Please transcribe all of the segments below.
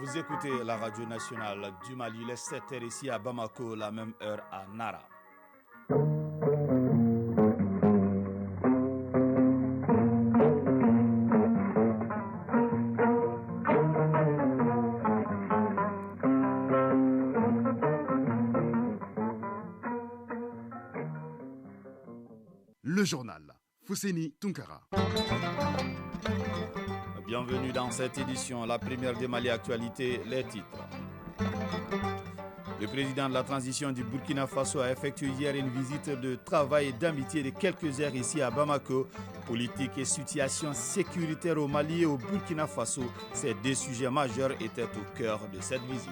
Vous écoutez la radio nationale du Mali, les 7h ici à Bamako, la même heure à Nara. Le journal. Fousséni Tunkara. Bienvenue dans cette édition, la première des Mali Actualité, les titres. Le président de la transition du Burkina Faso a effectué hier une visite de travail et d'amitié de quelques heures ici à Bamako. Politique et situation sécuritaire au Mali et au Burkina Faso, ces deux sujets majeurs étaient au cœur de cette visite.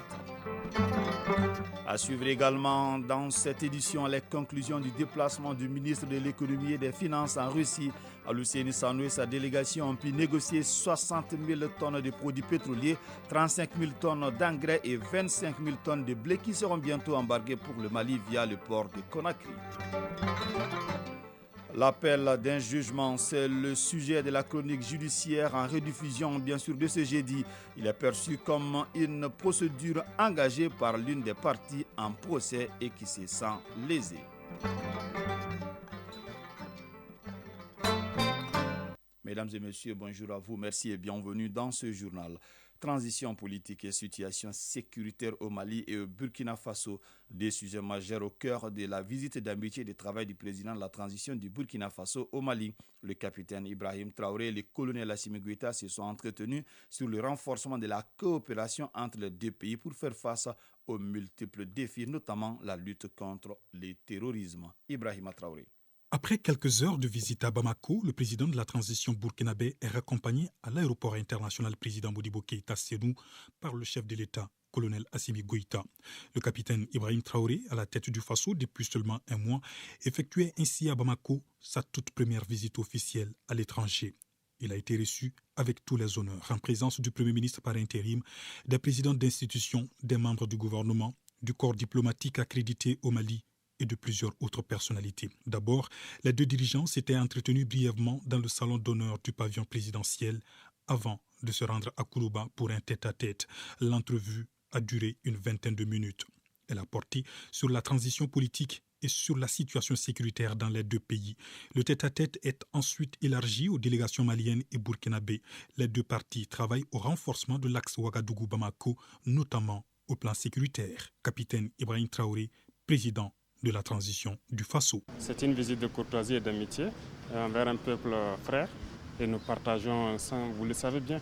À suivre également dans cette édition les conclusions du déplacement du ministre de l'économie et des finances en Russie. Alousseini Sanou et sa délégation ont pu négocier 60 000 tonnes de produits pétroliers, 35 000 tonnes d'engrais et 25 000 tonnes de blé qui seront bientôt embarqués pour le Mali via le port de Conakry. L'appel d'un jugement, c'est le sujet de la chronique judiciaire en rediffusion bien sûr de ce jeudi. Il est perçu comme une procédure engagée par l'une des parties en procès et qui se sent lésée. Mesdames et messieurs, bonjour à vous, merci et bienvenue dans ce journal. Transition politique et situation sécuritaire au Mali et au Burkina Faso, des sujets majeurs au cœur de la visite d'amitié et de travail du président de la transition du Burkina Faso au Mali. Le capitaine Ibrahim Traoré et le colonel Assimi Goïta se sont entretenus sur le renforcement de la coopération entre les deux pays pour faire face aux multiples défis, notamment la lutte contre le terrorisme. Ibrahim Traoré. Après quelques heures de visite à Bamako, le président de la transition burkinabé est raccompagné à l'aéroport international président Modibo Keïta Sénou par le chef de l'État, colonel Assimi Goïta. Le capitaine Ibrahim Traoré, à la tête du Faso depuis seulement un mois, effectuait ainsi à Bamako sa toute première visite officielle à l'étranger. Il a été reçu avec tous les honneurs, en présence du Premier ministre par intérim, des présidents d'institutions, des membres du gouvernement, du corps diplomatique accrédité au Mali, et de plusieurs autres personnalités. D'abord, les deux dirigeants s'étaient entretenus brièvement dans le salon d'honneur du pavillon présidentiel avant de se rendre à Kourouba pour un tête-à-tête. L'entrevue a duré une vingtaine de minutes. Elle a porté sur la transition politique et sur la situation sécuritaire dans les deux pays. Le tête-à-tête est ensuite élargi aux délégations maliennes et burkinabées. Les deux parties travaillent au renforcement de l'axe Ouagadougou-Bamako, notamment au plan sécuritaire. Capitaine Ibrahim Traoré, président de la transition du Faso. C'est une visite de courtoisie et d'amitié envers un peuple frère et nous partageons, vous le savez bien,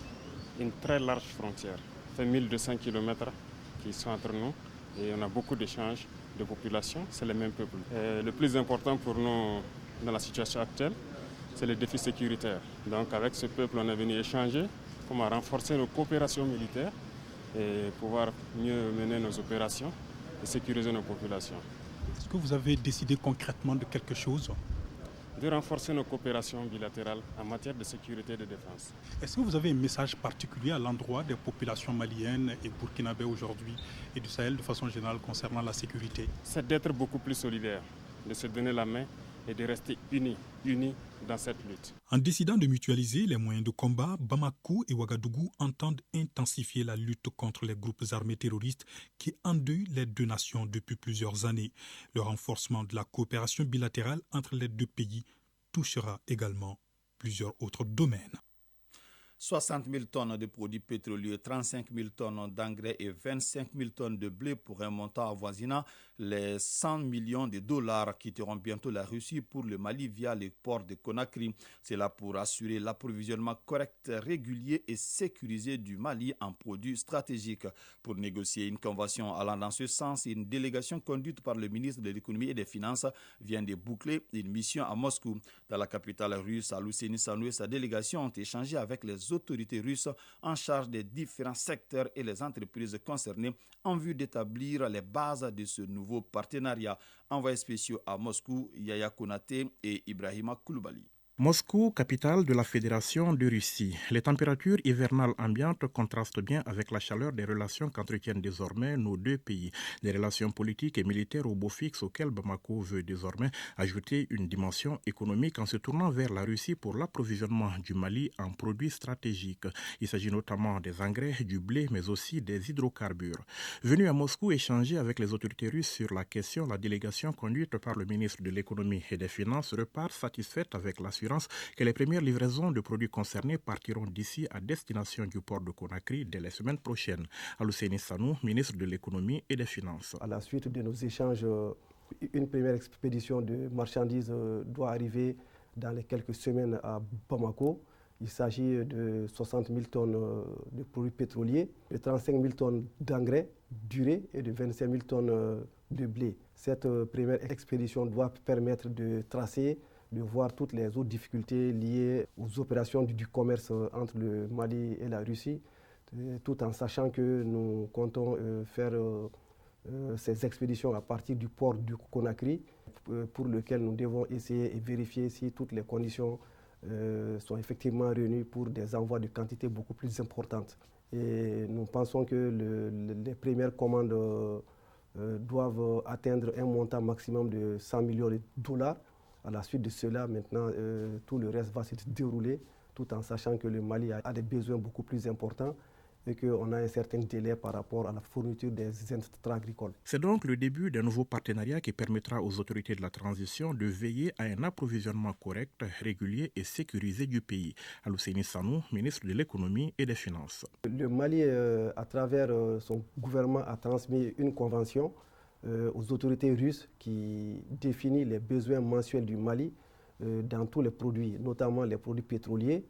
une très large frontière. Ça fait 1200 km qui sont entre nous et on a beaucoup d'échanges de population, c'est les mêmes peuples. Et le plus important pour nous dans la situation actuelle, c'est le défi sécuritaire. Donc avec ce peuple, on est venu échanger, comment renforcer nos coopérations militaires et pouvoir mieux mener nos opérations et sécuriser nos populations. Est-ce que vous avez décidé concrètement de quelque chose? De renforcer nos coopérations bilatérales en matière de sécurité et de défense. Est-ce que vous avez un message particulier à l'endroit des populations maliennes et burkinabées aujourd'hui et du Sahel de façon générale concernant la sécurité? C'est d'être beaucoup plus solidaires, de se donner la main et de rester unis dans cette lutte. En décidant de mutualiser les moyens de combat, Bamako et Ouagadougou entendent intensifier la lutte contre les groupes armés terroristes qui endeuillent les deux nations depuis plusieurs années. Le renforcement de la coopération bilatérale entre les deux pays touchera également plusieurs autres domaines. 60 000 tonnes de produits pétroliers, 35 000 tonnes d'engrais et 25 000 tonnes de blé pour un montant avoisinant les 100 millions de dollars quitteront bientôt la Russie pour le Mali via le port de Conakry. C'est là pour assurer l'approvisionnement correct, régulier et sécurisé du Mali en produits stratégiques. Pour négocier une convention allant dans ce sens, une délégation conduite par le ministre de l'économie et des finances vient de boucler une mission à Moscou. Dans la capitale russe, Alousseini Sanou et sa délégation ont échangé avec les autorités russes en charge des différents secteurs et les entreprises concernées en vue d'établir les bases de ce nouveau partenariat. Envoyés spéciaux à Moscou, Yaya Konaté et Ibrahima Koulibaly. Moscou, capitale de la Fédération de Russie. Les températures hivernales ambiantes contrastent bien avec la chaleur des relations qu'entretiennent désormais nos deux pays. Des relations politiques et militaires au beau fixe auxquelles Bamako veut désormais ajouter une dimension économique en se tournant vers la Russie pour l'approvisionnement du Mali en produits stratégiques. Il s'agit notamment des engrais, du blé, mais aussi des hydrocarbures. Venu à Moscou échanger avec les autorités russes sur la question, la délégation conduite par le ministre de l'Économie et des Finances repart satisfaite avec l'assurance que les premières livraisons de produits concernés partiront d'ici à destination du port de Conakry dès les semaines prochaines. Alousseini Sanou, ministre de l'Économie et des Finances. À la suite de nos échanges, une première expédition de marchandises doit arriver dans les quelques semaines à Bamako. Il s'agit de 60 000 tonnes de produits pétroliers, de 35 000 tonnes d'engrais, d'urée et de 25 000 tonnes de blé. Cette première expédition doit permettre de tracer, de voir toutes les autres difficultés liées aux opérations du commerce entre le Mali et la Russie, tout en sachant que nous comptons faire ces expéditions à partir du port du Conakry, pour lequel nous devons essayer et vérifier si toutes les conditions sont effectivement réunies pour des envois de quantités beaucoup plus importantes. Et nous pensons que les premières commandes doivent atteindre un montant maximum de 100 millions de dollars. À la suite de cela, maintenant, tout le reste va se dérouler, tout en sachant que le Mali a des besoins beaucoup plus importants et qu'on a un certain délai par rapport à la fourniture des intrants agricoles. C'est donc le début d'un nouveau partenariat qui permettra aux autorités de la transition de veiller à un approvisionnement correct, régulier et sécurisé du pays. Alousseini Sanou, ministre de l'Économie et des Finances. Le Mali, à travers son gouvernement, a transmis une convention aux autorités russes qui définit les besoins mensuels du Mali dans tous les produits, notamment les produits pétroliers,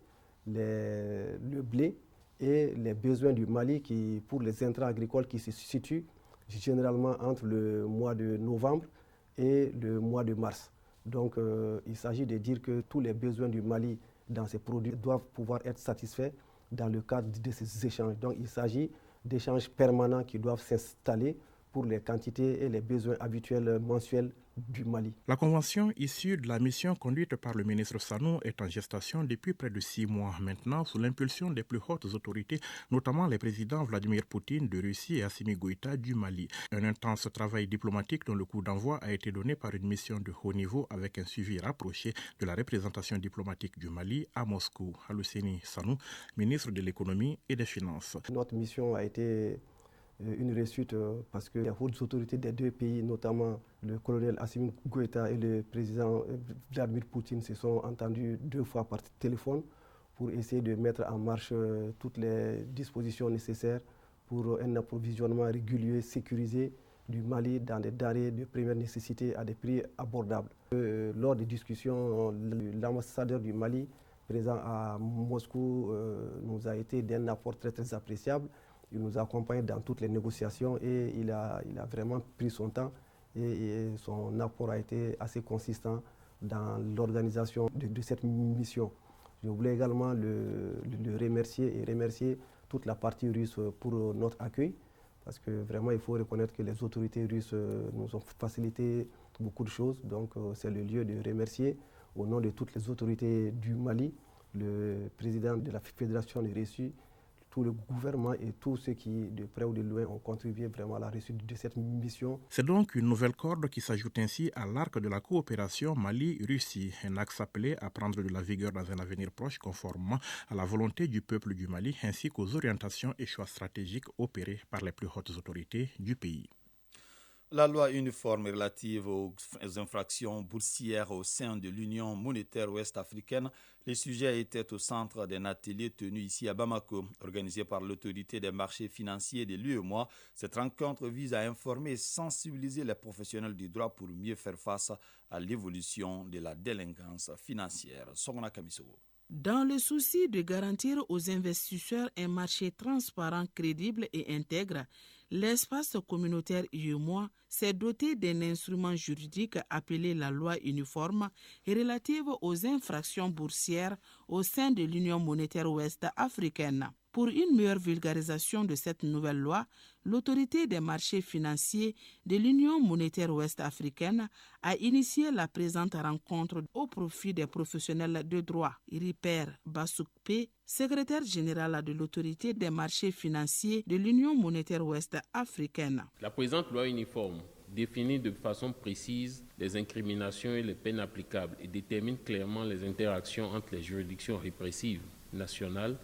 le blé et les besoins du Mali pour les intrants agricoles qui se situent généralement entre le mois de novembre et le mois de mars. Donc il s'agit de dire que tous les besoins du Mali dans ces produits doivent pouvoir être satisfaits dans le cadre de ces échanges. Donc il s'agit d'échanges permanents qui doivent s'installer pour les quantités et les besoins habituels mensuels du Mali. La convention issue de la mission conduite par le ministre Sanou est en gestation depuis près de 6 mois maintenant sous l'impulsion des plus hautes autorités, notamment les présidents Vladimir Poutine de Russie et Assimi Goïta du Mali. Un intense travail diplomatique dont le coup d'envoi a été donné par une mission de haut niveau avec un suivi rapproché de la représentation diplomatique du Mali à Moscou. Alousseini Sanou, ministre de l'Économie et des Finances. Notre mission a été une réussite parce que les hautes autorités des deux pays, notamment le colonel Assimi Goïta et le président Vladimir Poutine, se sont entendus 2 fois par téléphone pour essayer de mettre en marche toutes les dispositions nécessaires pour un approvisionnement régulier, sécurisé du Mali dans des denrées de première nécessité à des prix abordables. Lors des discussions, l'ambassadeur du Mali présent à Moscou nous a été d'un apport très, très appréciable. Il nous a accompagnés dans toutes les négociations et il a vraiment pris son temps et son apport a été assez consistant dans l'organisation de cette mission. Je voulais également le remercier et remercier toute la partie russe pour notre accueil parce que vraiment il faut reconnaître que les autorités russes nous ont facilité beaucoup de choses. Donc c'est le lieu de remercier au nom de toutes les autorités du Mali, le président de la Fédération de Russie, tout le gouvernement et tous ceux qui, de près ou de loin, ont contribué vraiment à la réussite de cette mission. C'est donc une nouvelle corde qui s'ajoute ainsi à l'arc de la coopération Mali-Russie, un axe appelé à prendre de la vigueur dans un avenir proche conformément à la volonté du peuple du Mali ainsi qu'aux orientations et choix stratégiques opérés par les plus hautes autorités du pays. La loi uniforme relative aux infractions boursières au sein de l'Union monétaire ouest-africaine, les sujets étaient au centre d'un atelier tenu ici à Bamako, organisé par l'autorité des marchés financiers de l'UEMOA. Cette rencontre vise à informer et sensibiliser les professionnels du droit pour mieux faire face à l'évolution de la délinquance financière. Songona Kamiso. Dans le souci de garantir aux investisseurs un marché transparent, crédible et intègre, l'espace communautaire UEMOA s'est doté d'un instrument juridique appelé la loi uniforme et relative aux infractions boursières au sein de l'Union monétaire ouest-africaine. Pour une meilleure vulgarisation de cette nouvelle loi, l'autorité des marchés financiers de l'Union monétaire ouest-africaine a initié la présente rencontre au profit des professionnels de droit. Iriper Bassoukpe, secrétaire général de l'autorité des marchés financiers de l'Union monétaire ouest-africaine. La présente loi uniforme définit de façon précise les incriminations et les peines applicables et détermine clairement les interactions entre les juridictions répressives nationales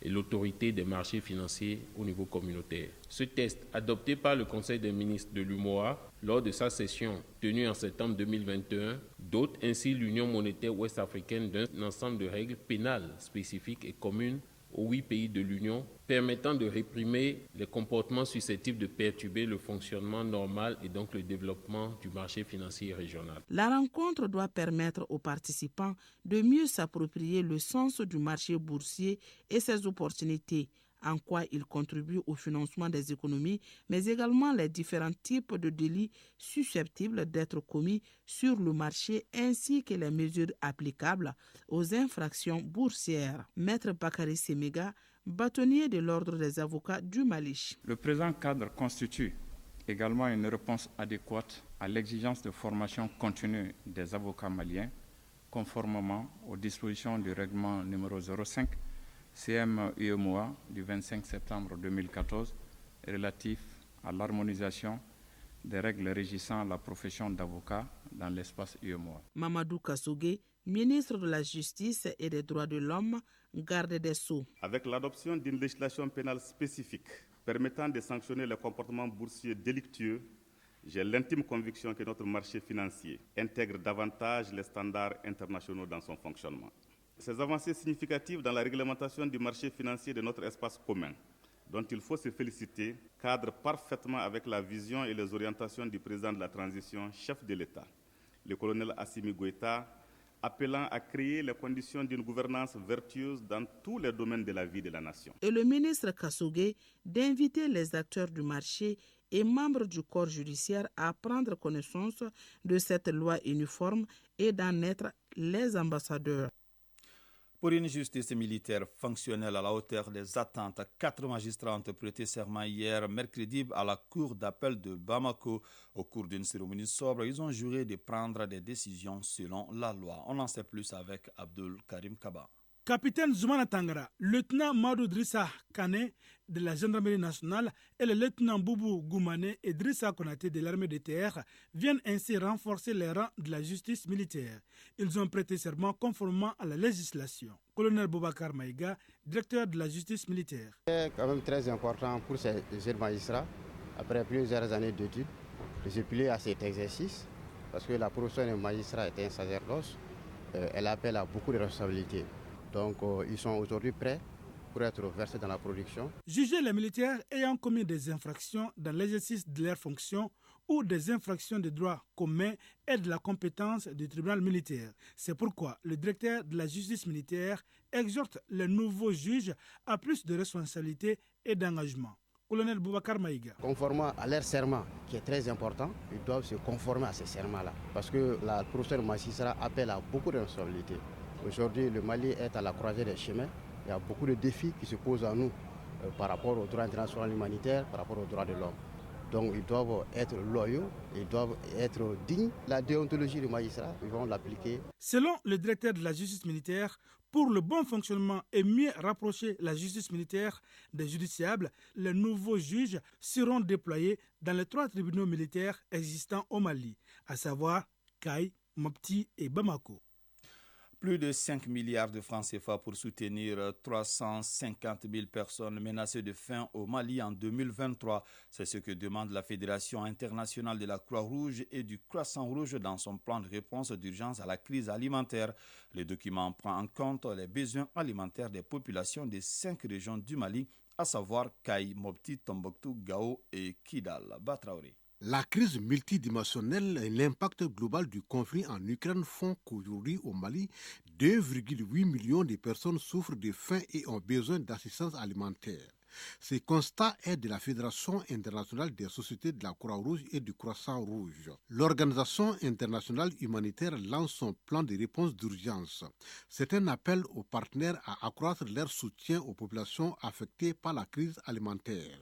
et l'autorité des marchés financiers au niveau communautaire. Ce texte, adopté par le Conseil des ministres de l'UMOA lors de sa session tenue en septembre 2021, dote ainsi l'Union monétaire ouest-africaine d'un ensemble de règles pénales spécifiques et communes aux 8 pays de l'Union, permettant de réprimer les comportements susceptibles de perturber le fonctionnement normal et donc le développement du marché financier régional. La rencontre doit permettre aux participants de mieux s'approprier le sens du marché boursier et ses opportunités, en quoi il contribue au financement des économies, mais également les différents types de délits susceptibles d'être commis sur le marché ainsi que les mesures applicables aux infractions boursières. Maître Bakary Semega, bâtonnier de l'Ordre des avocats du Mali. Le présent cadre constitue également une réponse adéquate à l'exigence de formation continue des avocats maliens, conformément aux dispositions du règlement numéro 05 CM-UEMOA du 25 septembre 2014 relatif à l'harmonisation des règles régissant la profession d'avocat dans l'espace UEMOA. Mamadou Kassogé, ministre de la Justice et des Droits de l'Homme, garde des Sceaux. Avec l'adoption d'une législation pénale spécifique permettant de sanctionner les comportements boursiers délictueux, j'ai l'intime conviction que notre marché financier intègre davantage les standards internationaux dans son fonctionnement. Ces avancées significatives dans la réglementation du marché financier de notre espace commun, dont il faut se féliciter, cadrent parfaitement avec la vision et les orientations du président de la transition, chef de l'État, le colonel Assimi Goïta, appelant à créer les conditions d'une gouvernance vertueuse dans tous les domaines de la vie de la nation. Et le ministre Kassogé d'inviter les acteurs du marché et membres du corps judiciaire à prendre connaissance de cette loi uniforme et d'en être les ambassadeurs. Pour une justice militaire fonctionnelle à la hauteur des attentes, 4 magistrats ont prêté serment hier, mercredi, à la cour d'appel de Bamako. Au cours d'une cérémonie sobre, ils ont juré de prendre des décisions selon la loi. On en sait plus avec Abdul Karim Kaba. Capitaine Zoumana Tangara, lieutenant Madou Drissa Kane de la gendarmerie nationale et le lieutenant Boubou Goumane et Drissa Konaté de l'armée de terre viennent ainsi renforcer les rangs de la justice militaire. Ils ont prêté serment conformément à la législation. Colonel Boubacar Maïga, directeur de la justice militaire. C'est quand même très important pour ces jeunes magistrats, après plusieurs années d'études, de se plier à cet exercice, parce que la profession de magistrat est un sacerdoce, elle appelle à beaucoup de responsabilités. Donc ils sont aujourd'hui prêts pour être versés dans la production. Juger les militaires ayant commis des infractions dans l'exercice de leurs fonctions ou des infractions de droit commun est de la compétence du tribunal militaire. C'est pourquoi le directeur de la justice militaire exhorte les nouveaux juges à plus de responsabilités et d'engagement. Colonel Boubacar Maïga. Conformément à leur serment, qui est très important, ils doivent se conformer à ces serments-là. Parce que la profession de magistrat appelle à beaucoup de responsabilités. Aujourd'hui, le Mali est à la croisée des chemins. Il y a beaucoup de défis qui se posent à nous par rapport au droit international humanitaire, par rapport aux droits de l'homme. Donc ils doivent être loyaux, ils doivent être dignes. La déontologie du magistrat, ils vont l'appliquer. Selon le directeur de la justice militaire, pour le bon fonctionnement et mieux rapprocher la justice militaire des justiciables, les nouveaux juges seront déployés dans les 3 tribunaux militaires existants au Mali, à savoir Kay, Mopti et Bamako. Plus de 5 milliards de francs CFA pour soutenir 350 000 personnes menacées de faim au Mali en 2023. C'est ce que demande la Fédération internationale de la Croix-Rouge et du Croissant-Rouge dans son plan de réponse d'urgence à la crise alimentaire. Le document prend en compte les besoins alimentaires des populations des 5 régions du Mali, à savoir Kay, Mopti, Tombouctou, Gao et Kidal. Batraoré. La crise multidimensionnelle et l'impact global du conflit en Ukraine font qu'aujourd'hui au Mali, 2,8 millions de personnes souffrent de faim et ont besoin d'assistance alimentaire. Ce constat est de la Fédération internationale des sociétés de la Croix-Rouge et du Croissant-Rouge. L'organisation internationale humanitaire lance son plan de réponse d'urgence. C'est un appel aux partenaires à accroître leur soutien aux populations affectées par la crise alimentaire.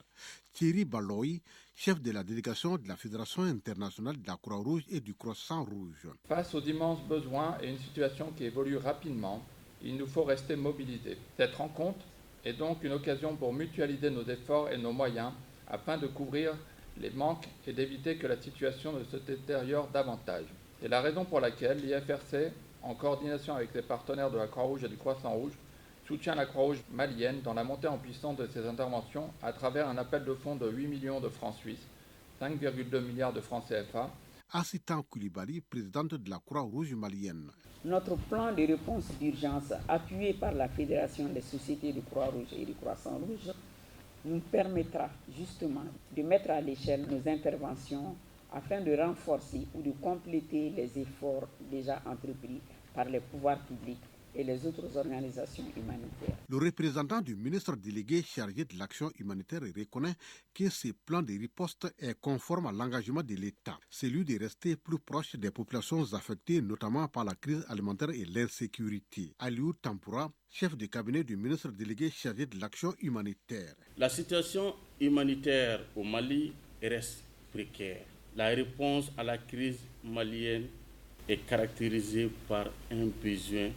Thierry Baloy, chef de la délégation de la Fédération internationale de la Croix-Rouge et du Croissant-Rouge. Face aux immenses besoins et une situation qui évolue rapidement, il nous faut rester mobilisés. Cette rencontre est donc une occasion pour mutualiser nos efforts et nos moyens afin de couvrir les manques et d'éviter que la situation ne se détériore davantage. C'est la raison pour laquelle l'IFRC, en coordination avec ses partenaires de la Croix-Rouge et du Croissant-Rouge, soutient la Croix-Rouge malienne dans la montée en puissance de ses interventions à travers un appel de fonds de 8 millions de francs suisses, 5,2 milliards de francs CFA. Assitan Koulibaly, présidente de la Croix-Rouge malienne. Notre plan de réponse d'urgence, appuyé par la Fédération des sociétés du Croix-Rouge et du Croissant-Rouge, nous permettra justement de mettre à l'échelle nos interventions afin de renforcer ou de compléter les efforts déjà entrepris par les pouvoirs publics et les autres organisations humanitaires. Le représentant du ministre délégué chargé de l'action humanitaire reconnaît que ce plan de riposte est conforme à l'engagement de l'État, celui de rester plus proche des populations affectées notamment par la crise alimentaire et l'insécurité. Aliou Tampoura, chef de cabinet du ministre délégué chargé de l'action humanitaire. La situation humanitaire au Mali reste précaire. La réponse à la crise malienne est caractérisée par un besoin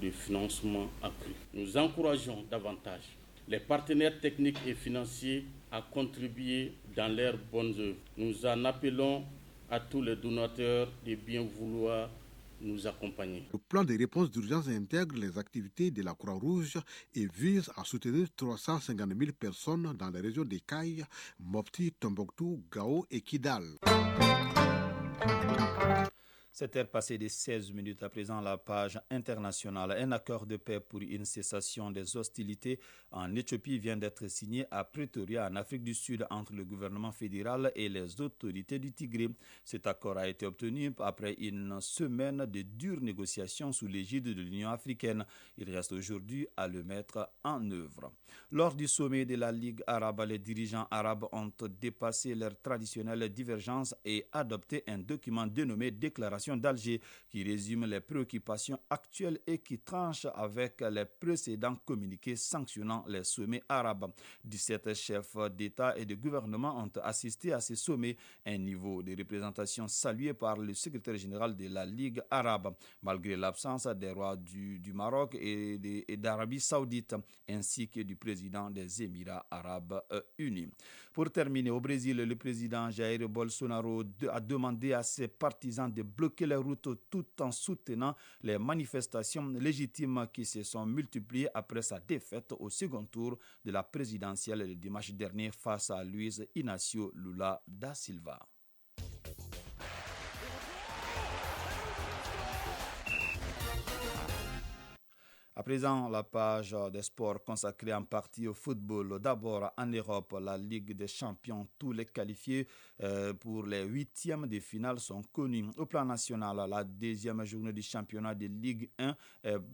de financement accru. Nous encourageons davantage les partenaires techniques et financiers à contribuer dans leurs bonnes œuvres. Nous en appelons à tous les donateurs de bien vouloir nous accompagner. Le plan de réponse d'urgence intègre les activités de la Croix-Rouge et vise à soutenir 350 000 personnes dans les régions de Kaï, Mopti, Tombouctou, Gao et Kidal. 7h passées de 16 minutes à présent, la page internationale. Un accord de paix pour une cessation des hostilités en Éthiopie vient d'être signé à Pretoria, en Afrique du Sud, entre le gouvernement fédéral et les autorités du Tigré. Cet accord a été obtenu après une semaine de dures négociations sous l'égide de l'Union africaine. Il reste aujourd'hui à le mettre en œuvre. Lors du sommet de la Ligue arabe, les dirigeants arabes ont dépassé leurs traditionnelles divergences et adopté un document dénommé Déclaration d'Alger qui résume les préoccupations actuelles et qui tranche avec les précédents communiqués sanctionnant les sommets arabes. 17 chefs d'État et de gouvernement ont assisté à ce sommet, un niveau de représentation salué par le secrétaire général de la Ligue arabe, malgré l'absence des rois du Maroc et d'Arabie saoudite, ainsi que du président des Émirats arabes unis. Pour terminer, au Brésil, le président Jair Bolsonaro a demandé à ses partisans de bloquer les routes tout en soutenant les manifestations légitimes qui se sont multipliées après sa défaite au second tour de la présidentielle le dimanche dernier face à Luiz Inácio Lula da Silva. À présent, la page des sports consacrée en partie au football. D'abord, en Europe, la Ligue des champions, tous les qualifiés pour les huitièmes de finale sont connus. Au plan national, la deuxième journée du championnat de Ligue 1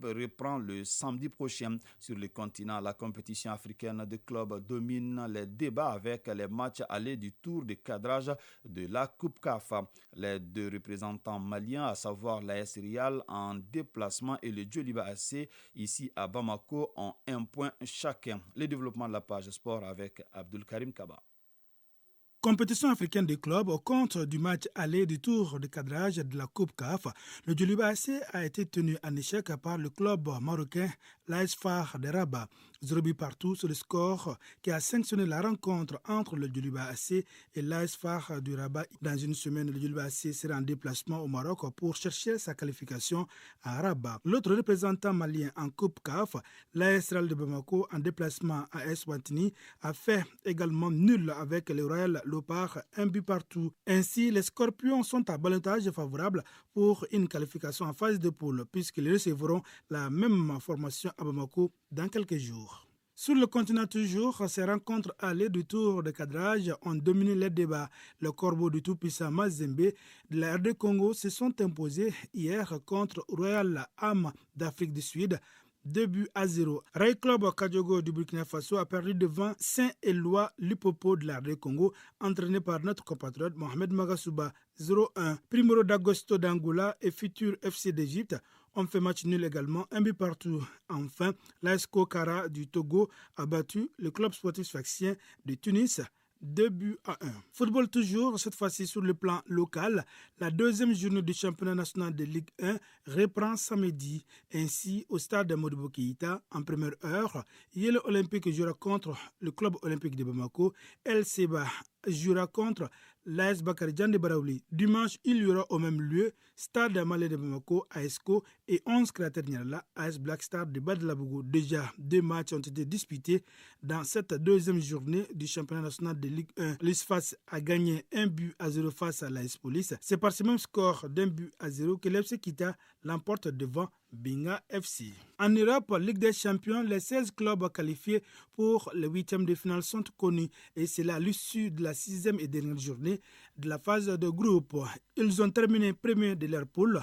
reprend le samedi prochain. Sur le continent, la compétition africaine de clubs domine les débats avec les matchs allés du tour de cadrage de la Coupe CAF. Les deux représentants maliens, à savoir l'AS Real en déplacement et le Djoliba AC, ici à Bamako, ont un point chacun. Le développement de la page sport avec Abdul Karim Kaba. Compétition africaine des clubs au compte du match aller du tour de cadrage de la Coupe CAF. Le Djoliba AC a été tenu en échec par le club marocain l'AS FAR de Rabat. 0 but partout sur le score qui a sanctionné la rencontre entre le Djoliba AC et l'AS FAR du Rabat. Dans une semaine, le Djoliba AC sera en déplacement au Maroc pour chercher sa qualification à Rabat. L'autre représentant malien en Coupe CAF, l'AS Real de Bamako, en déplacement à Eswatini, a fait également nul avec le Royal Lopar, 1 but partout. Ainsi, les Scorpions sont à balotage favorable pour une qualification en phase de poule, puisqu'ils recevront la même formation à Bamako dans quelques jours. Sur le continent toujours, ces rencontres allées du tour de cadrage ont dominé les débats. Le Corbeau du tout-puissant Mazembe de la RD Congo se sont imposés hier contre Royal Am d'Afrique du Sud 2-0. Ray Club Kadiogo du Burkina Faso a perdu devant Saint-Éloi Lipopo de la Congo, entraîné par notre compatriote Mohamed Magasuba. 0-1. Primero d'Agosto d'Angola et Futur FC d'Égypte ont fait match nul également, 1 but partout. Enfin, l'AS Kokara du Togo a battu le club sportif sfaxien de Tunis 2-1. Football toujours, cette fois-ci sur le plan local. La deuxième journée du championnat national de Ligue 1 reprend samedi. Ainsi, au stade Modibo Keïta, en première heure, Yele Olympique jouera contre le club olympique de Bamako. El Seba jouera contre l'AS Bakary Diagne de Baraouli. Dimanche, il y aura au même lieu Stade Malais de Bamako, ASCO et 11 Créateurs Niala, AS Black Star de Badlabougou. Déjà, 2 matchs ont été disputés dans cette deuxième journée du championnat national de Ligue 1. L'ISFAS a gagné 1-0 face à l'AS Police. C'est par ce même score d'1-0 que l'FC Kita l'emporte devant Binga FC. En Europe, Ligue des Champions, les 16 clubs qualifiés pour les 8e de finale sont connus et c'est là l'issue de la 6e et dernière journée de la phase de groupe. Ils ont terminé premier de leur poule.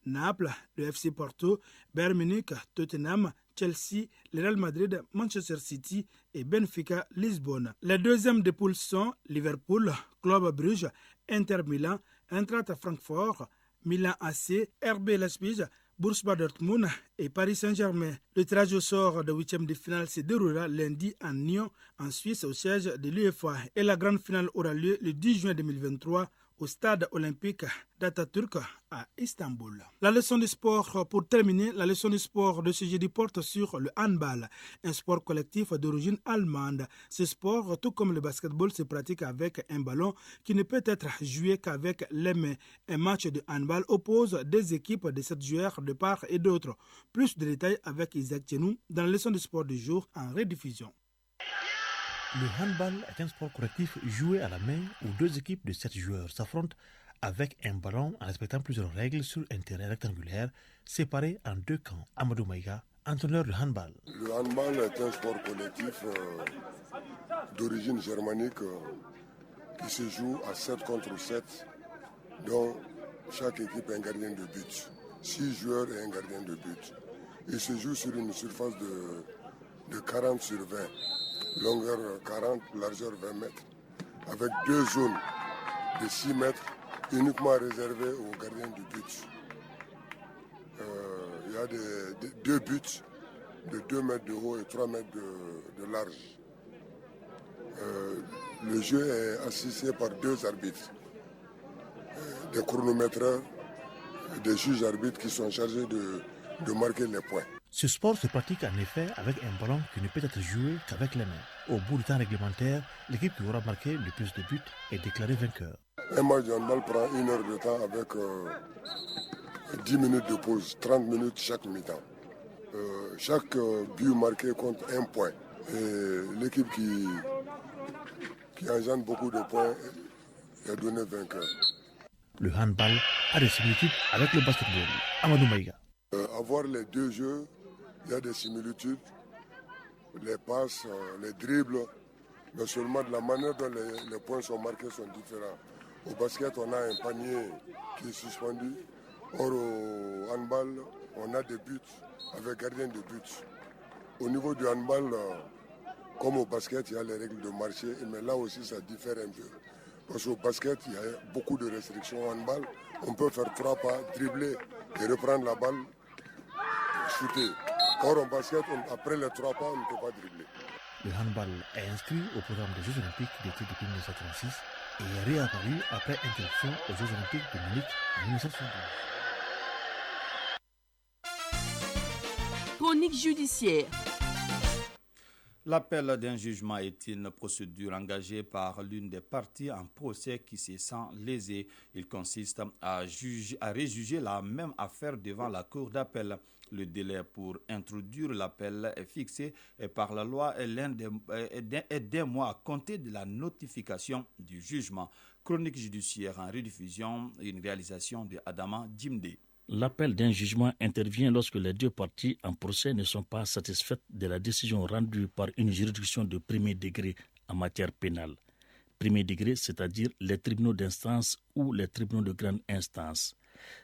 Naples, le FC Porto, Bayern Munich, Tottenham, Chelsea, le Real Madrid, Manchester City et Benfica Lisbonne. Les deuxièmes de poule sont Liverpool, Club Brugge, Inter Milan, Eintracht Francfort, Milan AC, RB Leipzig, Borussia Dortmund et Paris Saint-Germain. Le tirage au sort de 8e de finale se déroulera lundi à Nyon, en Suisse, au siège de l'UEFA. Et la grande finale aura lieu le 10 juin 2023 au stade olympique d'Atatürk à Istanbul. La leçon de sport, pour terminer, la leçon de sport de ce jeudi porte sur le handball, un sport collectif d'origine allemande. Ce sport, tout comme le basketball, se pratique avec un ballon qui ne peut être joué qu'avec les mains. Un match de handball oppose des équipes de 7 joueurs de part et d'autre. Plus de détails avec Isaac Tchenou dans la leçon de sport du jour en rediffusion. Le handball est un sport collectif joué à la main où 2 équipes de 7 joueurs s'affrontent avec un ballon en respectant plusieurs règles sur un terrain rectangulaire séparé en 2 camps. Amadou Maïga, entraîneur de handball. Le handball est un sport collectif d'origine germanique qui se joue à 7 contre 7, dont chaque équipe a un gardien de but. 6 joueurs et un gardien de but. Il se joue sur une surface de 40 sur 20. Longueur 40, largeur 20 mètres, avec 2 zones de 6 mètres uniquement réservées aux gardiens du but. Il y a 2 buts de 2 mètres de haut et 3 mètres de large. Le jeu est assisté par 2 arbitres, des chronométreurs, des juges arbitres qui sont chargés de marquer les points. Ce sport se pratique en effet avec un ballon qui ne peut être joué qu'avec les mains. Au bout du temps réglementaire, l'équipe qui aura marqué le plus de buts est déclarée vainqueur. Un match de handball prend 1 heure de temps avec 10 minutes de pause, 30 minutes chaque mi-temps. Chaque but marqué compte 1 point. Et l'équipe qui engendre beaucoup de points est donnée vainqueur. Le handball a des similitudes avec le basketball. Amadou Maïga. Avoir les 2 jeux, il y a des similitudes, les passes, les dribbles, mais seulement de la manière dont les points sont marqués sont différents. Au basket, on a un panier qui est suspendu. Or, au handball, on a des buts avec gardien de but. Au niveau du handball, comme au basket, il y a les règles de marché, mais là aussi, ça diffère un peu. Parce qu'au basket, il y a beaucoup de restrictions. Au handball, on peut faire 3 pas, dribbler et reprendre la balle, shooter. Or, en basket, après les 3 pas, on ne peut pas dribbler. Le handball est inscrit au programme des Jeux Olympiques d'été depuis 1936 et est réapparu après interruption aux Jeux Olympiques de Munich en 1972. Chronique judiciaire. L'appel d'un jugement est une procédure engagée par l'une des parties en procès qui se sent lésée. Il consiste à rejuger la même affaire devant la cour d'appel. Le délai pour introduire l'appel est fixé par la loi et d'un mois à compter de la notification du jugement. Chronique judiciaire en rediffusion, une réalisation de Adama Djimde. L'appel d'un jugement intervient lorsque les 2 parties en procès ne sont pas satisfaites de la décision rendue par une juridiction de premier degré en matière pénale. Premier degré, c'est-à-dire les tribunaux d'instance ou les tribunaux de grande instance.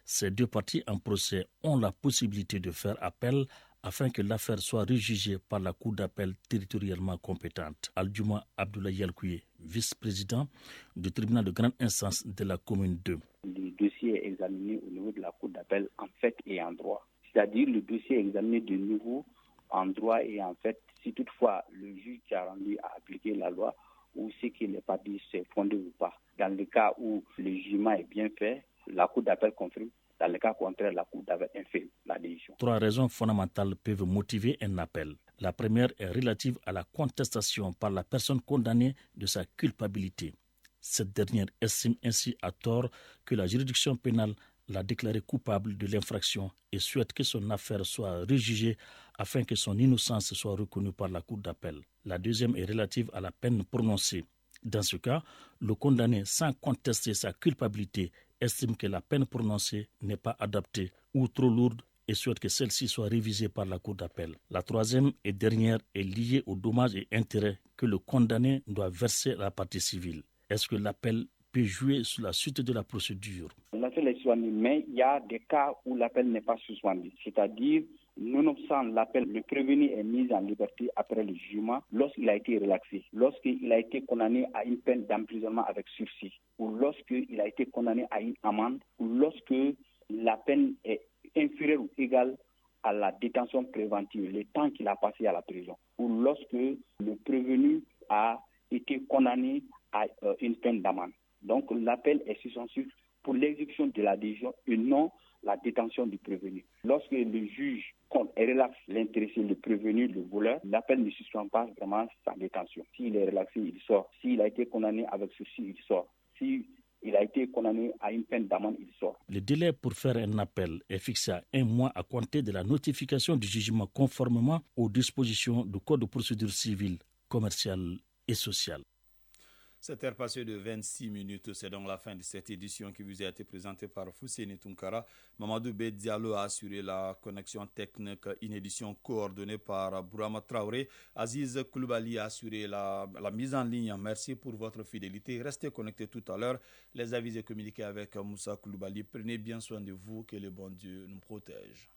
Ces 2 parties en procès ont la possibilité de faire appel afin que l'affaire soit rejugée par la Cour d'appel territorialement compétente. Aldjouma Abdoulaye Yalkouye, vice-président du tribunal de grande instance de la commune 2. Le dossier est examiné au niveau de la Cour d'appel en fait et en droit. C'est-à-dire le dossier est examiné de nouveau en droit et en fait, si toutefois le juge qui a rendu à appliquer la loi ou ce qui n'est pas dit c'est fondé ou pas. Dans le cas où le jugement est bien fait, la Cour d'appel confirme. Dans le cas contraire, la Cour d'appel infirme la décision. 3 raisons fondamentales peuvent motiver un appel. La première est relative à la contestation par la personne condamnée de sa culpabilité. Cette dernière estime ainsi à tort que la juridiction pénale l'a déclaré coupable de l'infraction et souhaite que son affaire soit rejugée afin que son innocence soit reconnue par la Cour d'appel. La deuxième est relative à la peine prononcée. Dans ce cas, le condamné, sans contester sa culpabilité, estime que la peine prononcée n'est pas adaptée ou trop lourde et souhaite que celle-ci soit révisée par la Cour d'appel. La troisième et dernière est liée aux dommages et intérêts que le condamné doit verser à la partie civile. Est-ce que l'appel peut jouer sur la suite de la procédure? L'appel est suspendu, mais il y a des cas où l'appel n'est pas suspendu. C'est-à-dire, nonobstant l'appel, le prévenu est mis en liberté après le jugement lorsqu'il a été relaxé, lorsqu'il a été condamné à une peine d'emprisonnement avec sursis, ou lorsqu'il a été condamné à une amende, ou lorsque la peine est inférieure ou égale à la détention préventive, le temps qu'il a passé à la prison, ou lorsque le prévenu a été condamné à une peine d'amende. Donc l'appel est suspensif pour l'exécution de la décision et non la détention du prévenu. Lorsque le juge relaxe l'intéressé, le prévenu, le voleur, l'appel ne suspend pas vraiment sa détention. S'il est relaxé, il sort. S'il a été condamné avec sursis, il sort. S'il a été condamné à une peine d'amende, il sort. Le délai pour faire un appel est fixé à 1 mois à compter de la notification du jugement conformément aux dispositions du Code de procédure civile, commerciale et sociale. 7h passées de 26 minutes, c'est donc la fin de cette édition qui vous a été présentée par Fousséni Tunkara. Mamadou B. Diallo a assuré la connexion technique, une édition coordonnée par Bourama Traoré. Aziz Koulibaly a assuré la mise en ligne. Merci pour votre fidélité. Restez connectés tout à l'heure. Les avis et communiqués avec Moussa Koulibaly. Prenez bien soin de vous, que le bon Dieu nous protège.